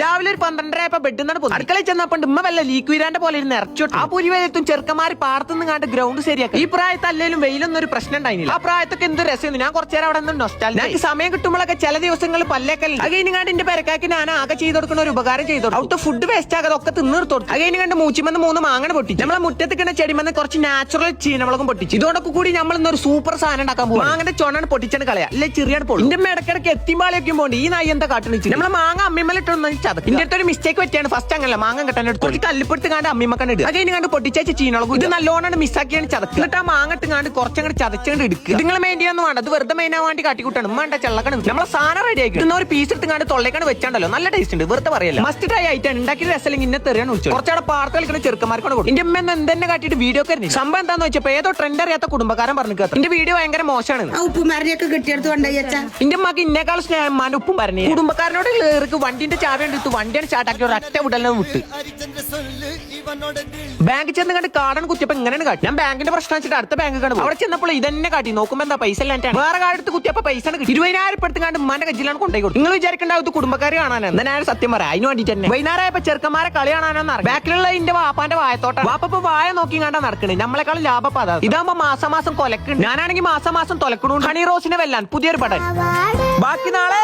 രാവിലെ ഒരു 12:30 ബെഡ് നിന്നാണ് അടുക്കളയിൽ ചെന്നപ്പോൾ ഉമ്മ വല്ല ലീക്ക് വീരാന്റെ പോലെ ഇറച്ചു ആ പുരിവെത്തും ചെറുക്കന്മാർ പാടത്തുനിന്ന് കണ്ട് ഗ്രൗണ്ട് ശരിയാക്കി. ഈ പ്രായത്തിൽ അല്ലെങ്കിലും വെയിലൊന്നും ഒരു പ്രശ്നം ഉണ്ടായില്ല. ആ പ്രായത്തൊക്കെ എന്ത് രസം. ഞാൻ കുറച്ചേരം അവിടെ നിന്ന് ഞങ്ങൾക്ക് സമയം കിട്ടുമ്പോഴൊക്കെ ചില ദിവസങ്ങൾ പല്ലേക്കൽ അകൈനിങ്ങാണ്ട് എന്റെ പെരക്കാക്കി ഞാൻ ആകെ ചെയ്ത് കൊടുക്കുന്ന ഒരു ഉപകാരം ചെയ്തു. അവിടുത്തെ ഫുഡ് വേസ്റ്റ് ആകാതെ ഒക്കെ തിന്നിർത്തു. അകൈനിങ്ങാണ്ട് മൂച്ചിമെന്ന് 3 മാങ്ങ പൊട്ടിച്ചു. നമ്മളെ മുറ്റത്ത് ചെടിമെന്ന് കുറച്ച് നാച്ചുറൽ ചീനവളകം പൊട്ടിച്ചു. ഇതോടൊക്കെ കൂടി നമ്മൾ ഇന്നൊരു സൂപ്പർ സാധനം ഉണ്ടാക്കാൻ പോകും. മാങ്ങന്റെ ചൊണ്ണാണ് പൊട്ടിച്ചാണ് കളയാ അല്ലെ ചെറിയാണ് പോകും. എന്റെ ഇടക്കിടക്ക് എത്തിമ്പാളിയൊക്കെ പോകണ്ട. ഈ നായി എന്താ കാട്ടുന്നു നമ്മളെ മാങ്ങ അമ്മിമലിട്ടൊന്നും ചതക്കും. ഇതിന്റെ അടുത്തൊരു മിസ്റ്റേക്ക് പറ്റിയാണ്. ഫസ്റ്റ് അങ്ങനല്ല മാങ്ങ കിട്ടാൻ എടുത്തു കല്ലിപ്പെടുത്ത് കാണ്ട് അമ്മിമക്കാണ്ട് ഇടുക. അകൈനി കണ്ട് പൊട്ടിച്ച ചീനവളകും ഇത് നല്ലോണം മിസ്സാക്കിയാണ് ചതക്കുക. എന്നിട്ട് ആ മാങ്ങട്ട് കാണ്ട് കുറച്ചങ്ങോട്ട് ചതച്ചുകൊണ്ട് എടുക്കുക. നിങ്ങൾ മെയിൻ്റെയൊന്നും വേണ്ട. അത് വെറുതെ മെയിനാൻ വേണ്ടി കാട്ടിക്കൂട്ടാണ്. വേണ്ട ചെള്ളക്കണം. നമ്മളെ സാധനം റെഡി ആക്കി ഒരു പീസ് എടുത്തുകൊണ്ട് തൊള്ളേക്കാണ് വെച്ചാണ്ടല്ലോ. നല്ല ടേസ്റ്റ് ഉണ്ട്. വെറുതെ പറയല്ല. മസ്റ്റ് ട്രൈ ആയിട്ടാണ് ഉണ്ടാക്കിയ രസല്ലെങ്കിൽ ഇന്നെ തെറിയാണ് വിളിച്ചു. കുറച്ചവിടെ പാർത്ത് കളിക്കുന്ന ചെറുക്കന്മാർക്കാണ് കൊടുക്കും. എന്റെ അമ്മ എന്തെന്നെ കാട്ടിയിട്ട് വീഡിയോ ഒക്കെ സംഭവം എന്താന്ന് വെച്ചപ്പോ ഏതോ ട്രെൻഡ് അറിയാത്ത കുടുംബക്കാരൻ പറഞ്ഞു എന്റെ വീഡിയോ ഭയങ്കര മോശമാണ്. ഉപ്പുമാരിയൊക്കെ കിട്ടിയെടുത്ത് കൊണ്ടുപോയി എന്റെ അമ്മക്ക് ഇന്നേക്കാൾ സ്നേഹമാൻ ഉപ്പും പറഞ്ഞു. കുടുംബക്കാരനോട് ഏർക്ക് വണ്ടിന്റെ ചാവി എടുത്തു വണ്ടിയാണ് ചാട്ടാക്കി ഒരു ഒറ്റ വിടലിനെ വിട്ട് ബാങ്കിൽ ചെന്ന് കണ്ട് കാർഡാണ് കുത്തിയപ്പോ ഇങ്ങനെയാണ് കാട്ടി. ഞാൻ ബാങ്കിന്റെ പ്രശ്നം വെച്ചിട്ട് അടുത്ത ബാങ്ക് കാണും. അവിടെ ചെന്നപ്പോൾ ഇതന്നെ കാട്ടി. നോക്കുമ്പോ എന്താ പൈസ ഇല്ലാണ്ടാണ്. വേറെ കാർഡ് കുത്തിയപ്പോ പൈസ 20,000 എടുത്ത് കണ്ട് ഉമ്മാന്റെ കജ്ജിലാണ് കൊണ്ടുപോയി കൊടുത്തു. നിങ്ങൾ വിചാരിക്കേണ്ടാവും കുടുംബക്കാരെ കാണാനാണ്. എന്നാ ഞാൻ സത്യം പറയാം. അതിന് വേണ്ടി തന്നെ വൈകുന്നേരമായപ്പോ ചെറുക്കന്മാരെ കളി കാണാനോ ബാക്കിലുള്ള എന്റെ വാപ്പാന്റെ വായത്തോട്ടം വാപ്പ വായ നോക്കി കണ്ടാ നടക്കണേ. നമ്മളെക്കാളും ലാഭം അതാ. ഇതാകുമ്പോ മാസം കൊലക്കുണ്ട്. ഞാനാണെങ്കിൽ മാസം തൊലക്കണു. ഹണി റോസിനെ വെല്ലാൻ പുതിയൊരു പടൻ. ബാക്കി നാളെ